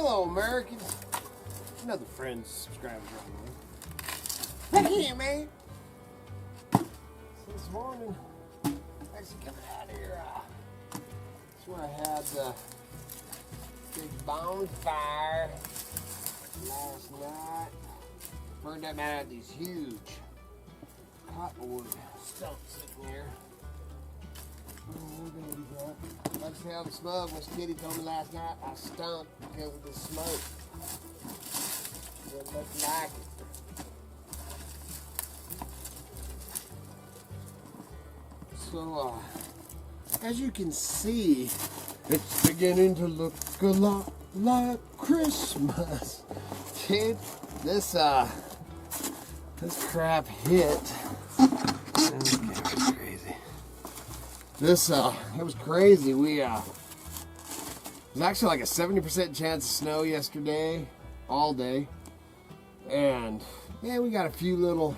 Hello, Americans. Another friend, subscribers on the way. Hey, man. So this morning, actually coming out here, that's where I had the big bonfire last night. Burned that man out these huge cottonwood stumps sitting here. Like I said, the smoke. Miss Kitty told me last night I stunk because of the smoke. Didn't look like it. So, as you can see, it's beginning to look a lot like Christmas. Dude, this crap hit. This, it was crazy. We, it was actually like a 70% chance of snow yesterday, all day. And, yeah, we got a few little,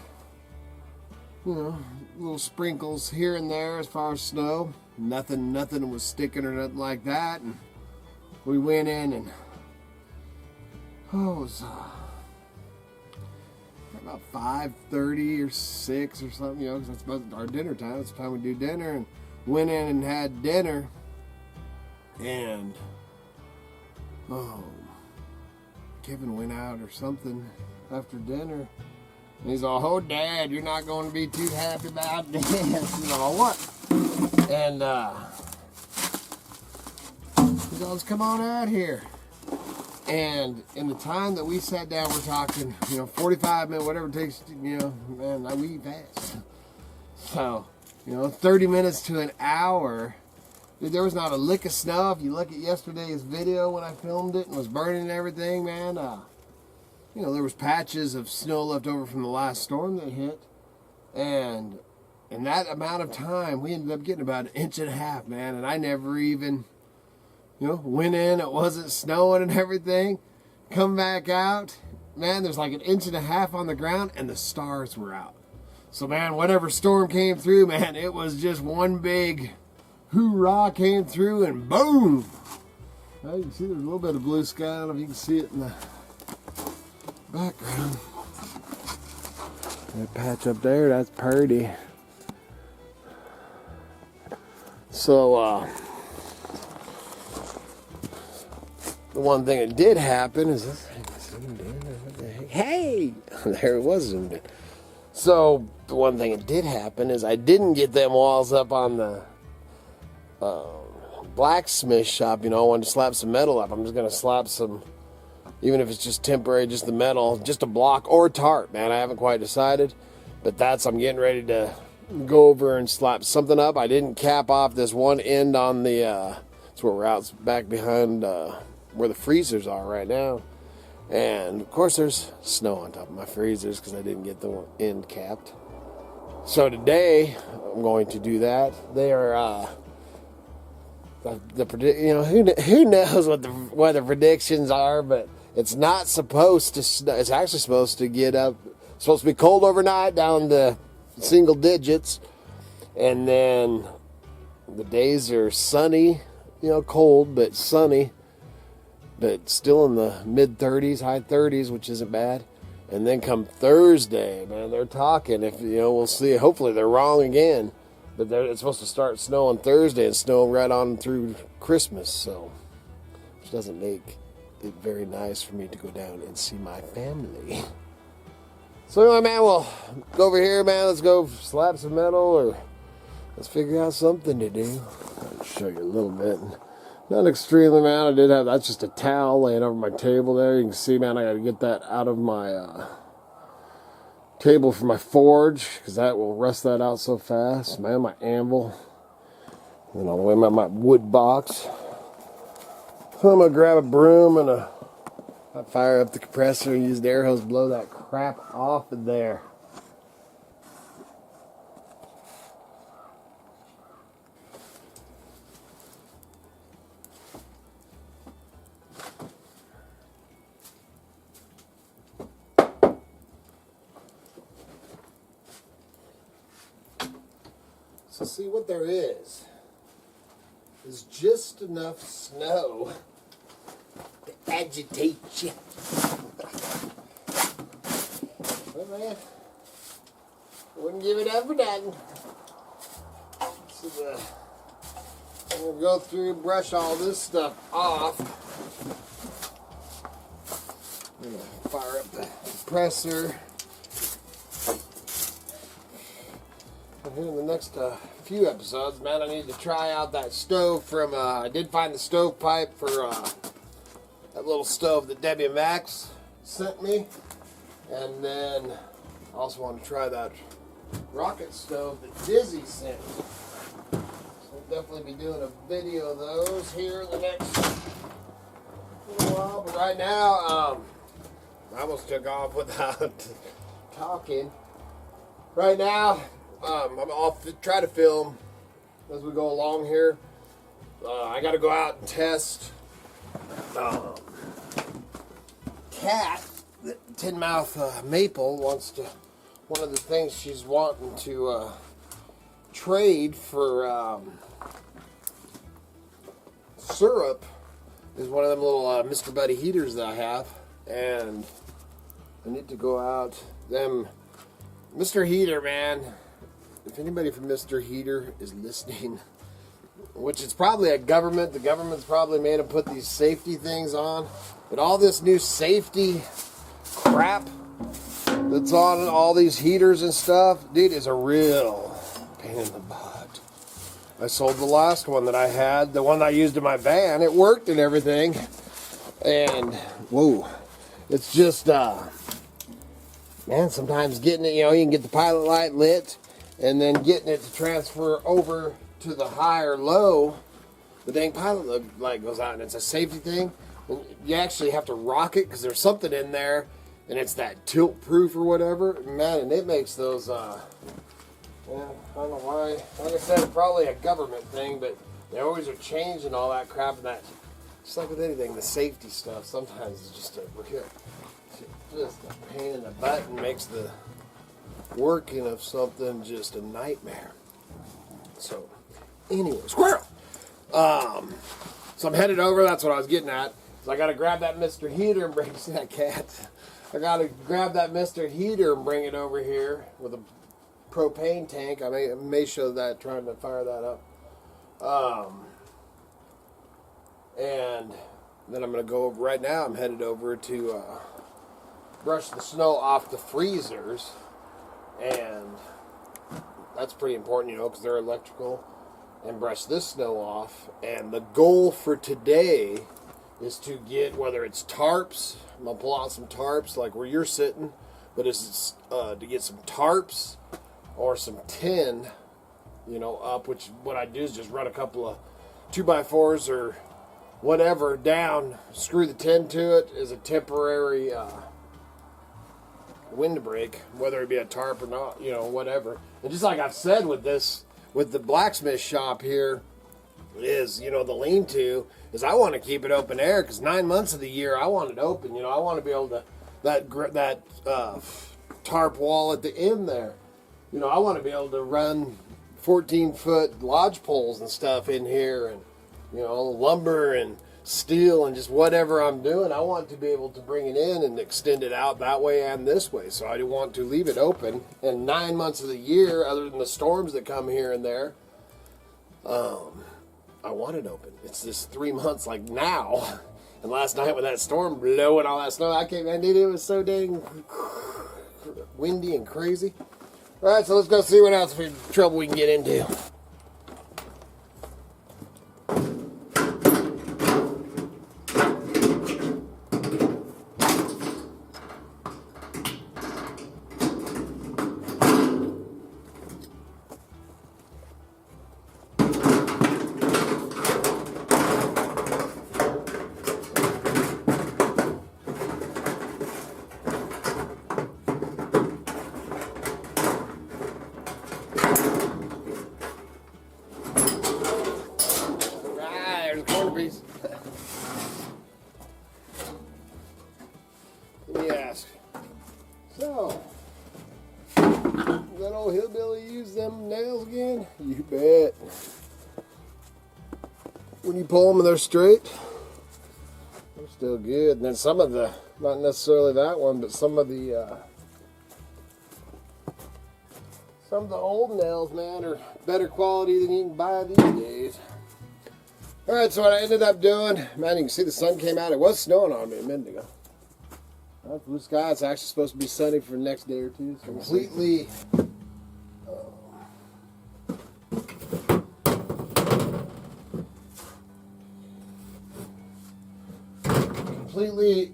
little sprinkles here and there as far as snow. Nothing was sticking or nothing like that. And we went in and, it was, about 5:30 or 6 or something, because that's about our dinner time. That's the time we do dinner. And went in and had dinner, and Kevin went out or something after dinner, and he's all, "Oh, Dad, you're not going to be too happy about this." He's all, "What?" And he's all, "Let's come on out here." And in the time that we sat down, we're talking, 45 minutes, whatever it takes, man, we eat fast. So, 30 minutes to an hour. Dude, there was not a lick of snow. If you look at yesterday's video when I filmed it and was burning and everything, man, there was patches of snow left over from the last storm that hit. And in that amount of time, we ended up getting about 1.5 inches, man. And I never even, went in. It wasn't snowing and everything. Come back out. Man, there's like 1.5 inches on the ground and the stars were out. So, man, whatever storm came through, man, it was just one big hoorah came through and boom. Well, you can see there's a little bit of blue sky. I don't know if you can see it in the background. That patch up there, that's pretty. So, the one thing that did happen is this. Hey! There it was. So, the one thing that did happen is I didn't get them walls up on the blacksmith shop. I wanted to slap some metal up. I'm just going to slap some, even if it's just temporary, just the metal, just a block or tarp, man. I haven't quite decided. But I'm getting ready to go over and slap something up. I didn't cap off this one end on the, that's where we're out back behind where the freezers are right now. And, of course, there's snow on top of my freezers because I didn't get the end capped. So today, I'm going to do that. They are, who knows what the predictions are, but it's not supposed to snow. It's actually supposed to get up, supposed to be cold overnight down to single digits. And then the days are sunny, cold, but sunny. But still in the mid-30s, high 30s, which isn't bad. And then come Thursday, man, they're talking. If we'll see. Hopefully they're wrong again. But it's supposed to start snowing Thursday and snow right on through Christmas. So, which doesn't make it very nice for me to go down and see my family. So anyway, man, we'll go over here, man. Let's go slap some metal, or let's figure out something to do. I'll show you a little bit. Not extremely, man. I did have, that's just a towel laying over my table there. You can see, man, I got to get that out of my table for my forge, because that will rust that out so fast. Man, my anvil. And all the way my wood box. So I'm going to grab a broom and fire up the compressor and use the air hose to blow that crap off of there. So see, what there is just enough snow to agitate you. Well, man, wouldn't give it up for nothing. This is I'm going to go through and brush all this stuff off. I'm going to fire up the compressor. And here in the next few episodes, man, I need to try out that stove from, I did find the stovepipe for that little stove that Debbie and Max sent me. And then I also want to try that rocket stove that Dizzy sent me. Definitely be doing a video of those here in the next little while. But right now, I almost took off without talking. Right now, I'll try to film as we go along here. I got to go out and test Cat, the Tinmouth Maple wants to. One of the things she's wanting to trade for. Syrup is one of them little Mr. Buddy heaters that I have, and I need to go out. Them Mr. Heater, man. If anybody from Mr. Heater is listening, which is probably a government, the government's probably made them put these safety things on, but all this new safety crap that's on all these heaters and stuff, dude, is a real pain in the butt. I sold the last one that I had, the one I used in my van. It worked and everything. And, whoa, it's just, man, sometimes getting it, you know, you can get the pilot light lit and then getting it to transfer over to the high or low, the dang pilot light goes out, and it's a safety thing. And you actually have to rock it because there's something in there, and it's that tilt proof or whatever. Man, and it makes those, yeah, I don't know why. Like I said, probably a government thing, but they always are changing all that crap, and that, just like with anything, the safety stuff sometimes is just a pain in the butt and makes the working of something just a nightmare. So, anyway, squirrel! So I'm headed over, that's what I was getting at. So I gotta grab that Mr. Heater and bring, see that cat? I gotta grab that Mr. Heater and bring it over here with a propane tank. I may show that, trying to fire that up. And then I'm going to go over, right now I'm headed over to brush the snow off the freezers. And that's pretty important, you know, because they're electrical. And brush this snow off. And the goal for today is to get, whether it's tarps, I'm going to pull out some tarps like where you're sitting, but it's to get some tarps or some tin, you know, up, which what I do is just run a couple of 2x4s or whatever down, screw the tin to it as a temporary windbreak, whether it be a tarp or not, you know, whatever. And just like I've said with this, with the blacksmith shop here, is, you know, the lean-to, is I want to keep it open air, because 9 months of the year I want it open, you know, I want to be able to, that tarp wall at the end there, you know, I want to be able to run 14-foot lodge poles and stuff in here, and, you know, lumber and steel and just whatever I'm doing. I want to be able to bring it in and extend it out that way and this way. So I want to leave it open. And 9 months of the year, other than the storms that come here and there, I want it open. It's just 3 months like now. And last night with that storm blowing all that snow, I can't, man, dude, it was so dang windy and crazy. All right, so let's go see what else trouble we can get into. Piece. Let me ask. So, that old hillbilly use them nails again? You bet. When you pull them, they're straight. They're still good. And then some of the, not necessarily that one, but some of the old nails, man, are better quality than you can buy these days. All right, so what I ended up doing, man, you can see the sun came out. It was snowing on me a minute ago. Blue sky. It's actually supposed to be sunny for the next day or two. So completely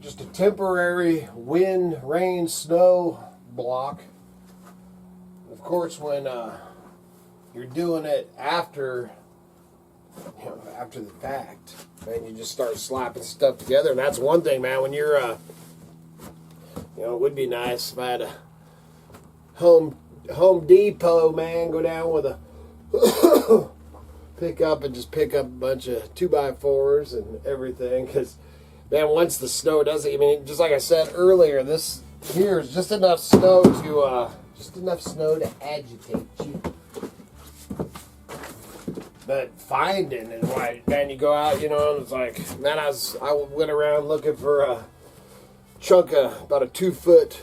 just a temporary wind, rain, snow block. Of course, when you're doing it after the fact, man, you just start slapping stuff together, and that's one thing, man. When you're, it would be nice if I had a Home Depot, man, go down with a pick up a bunch of 2x4s and everything, because, man, once the snow does it, I mean, just like I said earlier, this here is just enough snow to agitate you. But finding and why, man, you go out, and it's like, man, I went around looking for a chunk of about a 2-foot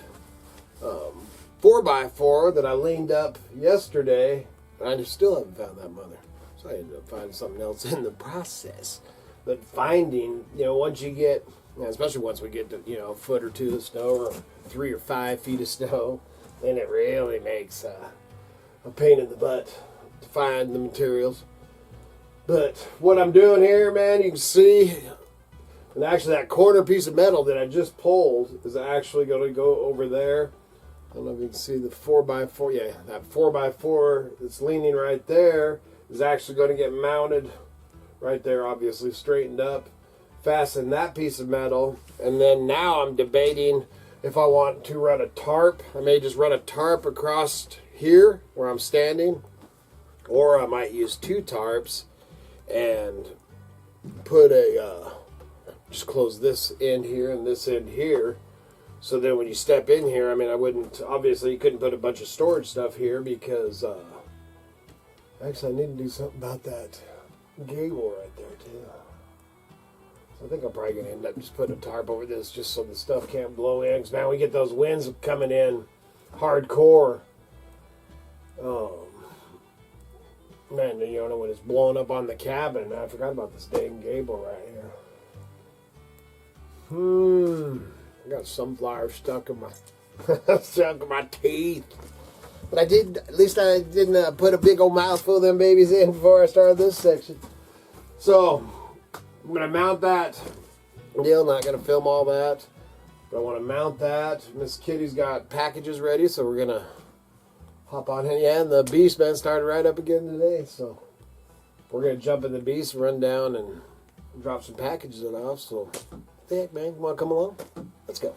4x4 that I leaned up yesterday. I still haven't found that mother, so I ended up finding something else in the process. But finding, once you get, especially once we get to, a foot or 2 of snow, or 3 or 5 feet of snow, then it really makes a pain in the butt to find the materials. But what I'm doing here, man, you can see, and actually that corner piece of metal that I just pulled is actually going to go over there. I don't know if you can see the 4x4. Yeah, that 4x4 that's leaning right there is actually going to get mounted right there, obviously straightened up. Fasten that piece of metal. And then now I'm debating if I want to run a tarp. I may just run a tarp across here where I'm standing, or I might use 2 tarps and put just close this end here and this end here, so then when you step in here, I mean, obviously you couldn't put a bunch of storage stuff here, because actually I need to do something about that gable right there too. So I think I'm probably going to end up just putting a tarp over this just so the stuff can't blow in, because man, we get those winds coming in hardcore. Man, when it's blowing up on the cabin. I forgot about this dang gable right here. I got sunflower stuck in my teeth. But at least I didn't put a big old mouthful of them babies in before I started this section. So I'm going to mount that deal. Not going to film all that, but I want to mount that. Miss Kitty's got packages ready, so we're going to hop on in. Yeah, and the beast, man, started right up again today, so we're going to jump in the beast, run down, and drop some packages off. So, heck, man, you want to come along? Let's go.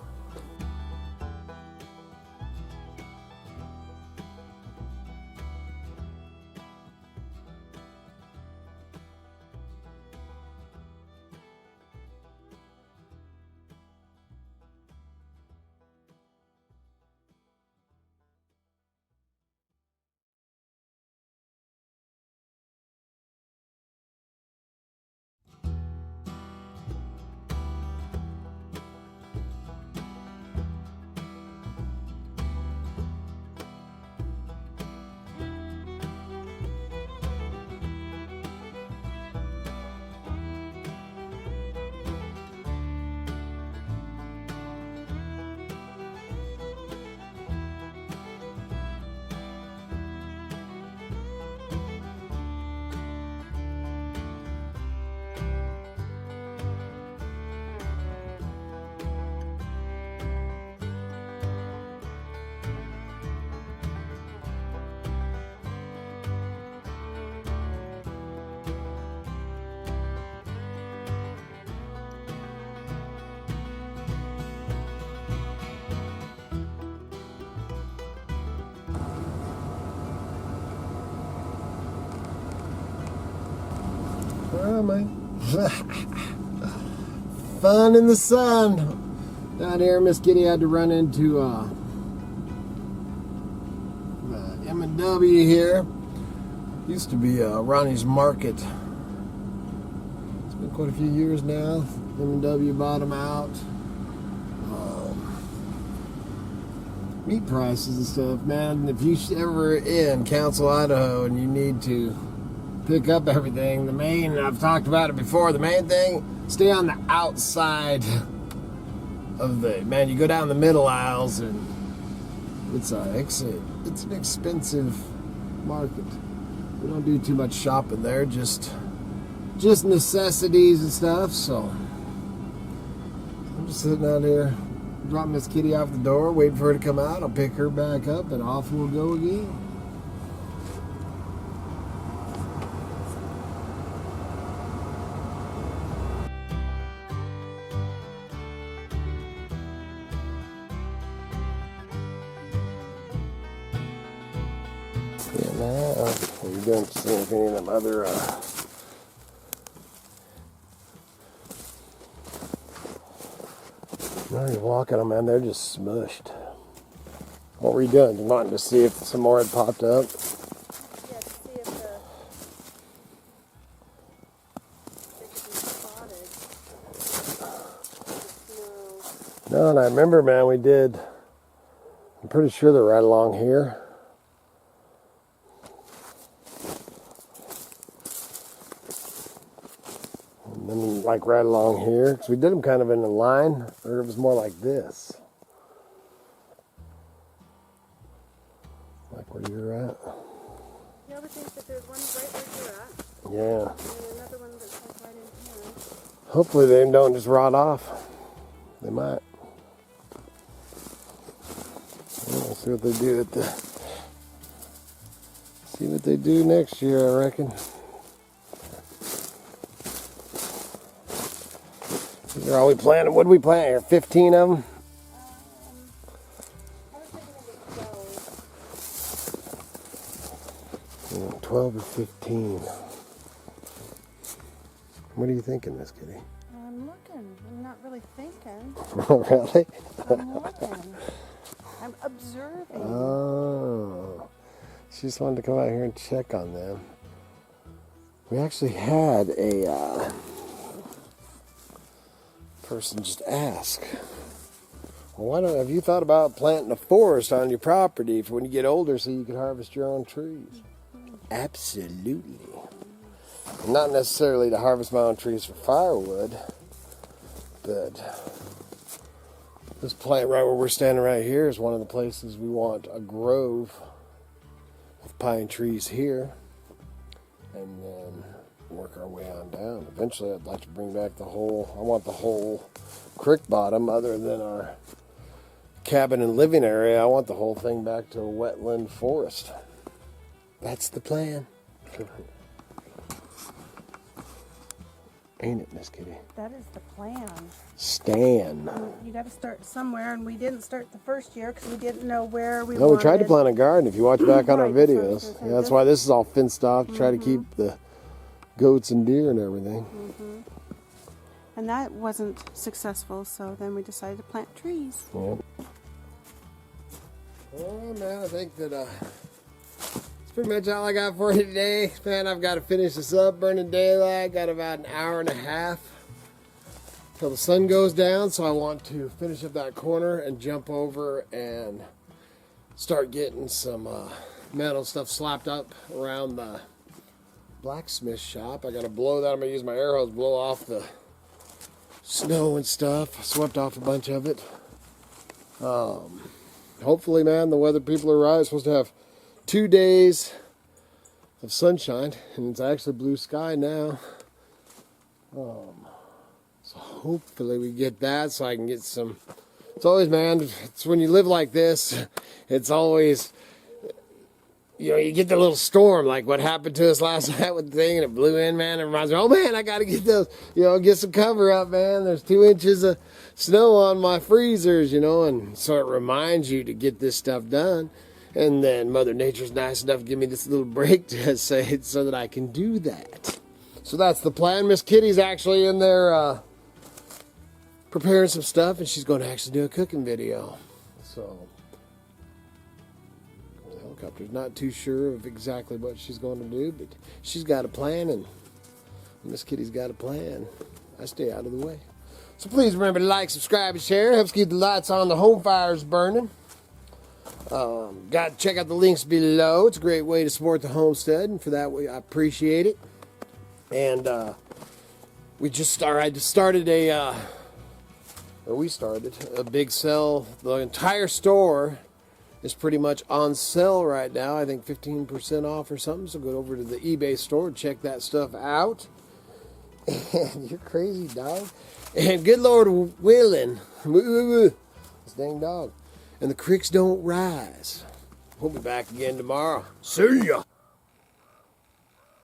Well, man. Fun in the sun. Down here, Miss Kitty had to run into the M&W here. Used to be Ronnie's Market. It's quite a few years now. M&W bought them out. Meat prices and stuff, man. If you ever in Council, Idaho, and you need to pick up everything, I've talked about it before, the main thing, stay on the outside of you go down the middle aisles, and it's an expensive market. We don't do too much shopping there, just necessities and stuff. So I'm just sitting out here, dropping Miss Kitty off the door, waiting for her to come out. I'll pick her back up, and off we'll go again. Yeah, man. What are you doing? Seeing if any of them other no, you're walking them, man. They're just smushed. What were you doing? You wanting to see if some more had popped up? Yeah, to see if they could be spotted. No, and I remember, man, I'm pretty sure they're right along here. And then like right along here, because we did them kind of in a line, or it was more like this. Like where you're at. Yeah, I would think that there's one right where you're at. Yeah. And another one that's like right in here. Hopefully they don't just rot off. They might. We'll see what they do see what they do next year, I reckon. These are all we planted. What did we plant here? 15 of them? I was thinking maybe 12. 12 or 15. What are you thinking, Miss Kitty? I'm looking. I'm not really thinking. Really? I'm looking. I'm observing. Oh. She just wanted to come out here and check on them. We actually had a person just ask, well, have you thought about planting a forest on your property for when you get older so you can harvest your own trees? Absolutely. Not necessarily to harvest my own trees for firewood, but this plant right where we're standing right here is one of the places we want a grove of pine trees here, and then work our way on down. Eventually I'd like to bring back I want the whole Crick Bottom, other than our cabin and living area. I want the whole thing back to a wetland forest. That's the plan. Ain't it, Miss Kitty? That is the plan. Stan. You got to start somewhere, and we didn't start the first year because we didn't know where we No, we tried to plant a garden. If you watch back on our Right, that's what I was videos, gonna say. yeah, that's why this is all fenced off to try to keep the goats and deer and everything. And that wasn't successful, so then we decided to plant trees. Yep. Oh man, I think that that's pretty much all I got for you today. Man, I've got to finish this up, burning daylight. Got about an hour and a half till the sun goes down, so I want to finish up that corner and jump over and start getting some metal stuff slapped up around the blacksmith shop. I got to blow that. I'm going to use my air hose, blow off the snow and stuff. I swept off a bunch of it. Hopefully, man, the weather people are right. It's supposed to have 2 days of sunshine, and it's actually blue sky now. So hopefully we get that, so I can get some. It's always, man, it's when you live like this, it's always, you know, you get the little storm, like what happened to us last night with the thing, and it blew in, man. It reminds me, oh man, I got to get those, you know, get some cover up, man. There's 2 inches of snow on my freezers, you know, and so it reminds you to get this stuff done. And then Mother Nature's nice enough to give me this little break to say so that I can do that. So that's the plan. Miss Kitty's actually in there preparing some stuff, and she's going to actually do a cooking video. So the helicopter's not too sure of exactly what she's going to do, but she's got a plan, and Miss Kitty's got a plan. I stay out of the way. So please remember to like, subscribe, and share. Helps keep the lights on, the home fires burning. Got to check out the links below. It's a great way to support the homestead, and for that way I appreciate it. And we started a big sale. The entire store is pretty much on sale right now. I think 15% off or something. So go over to the eBay store and check that stuff out. And you're crazy, dog. And good Lord willing, this dang dog, and the creeks don't rise. We'll be back again tomorrow. See ya.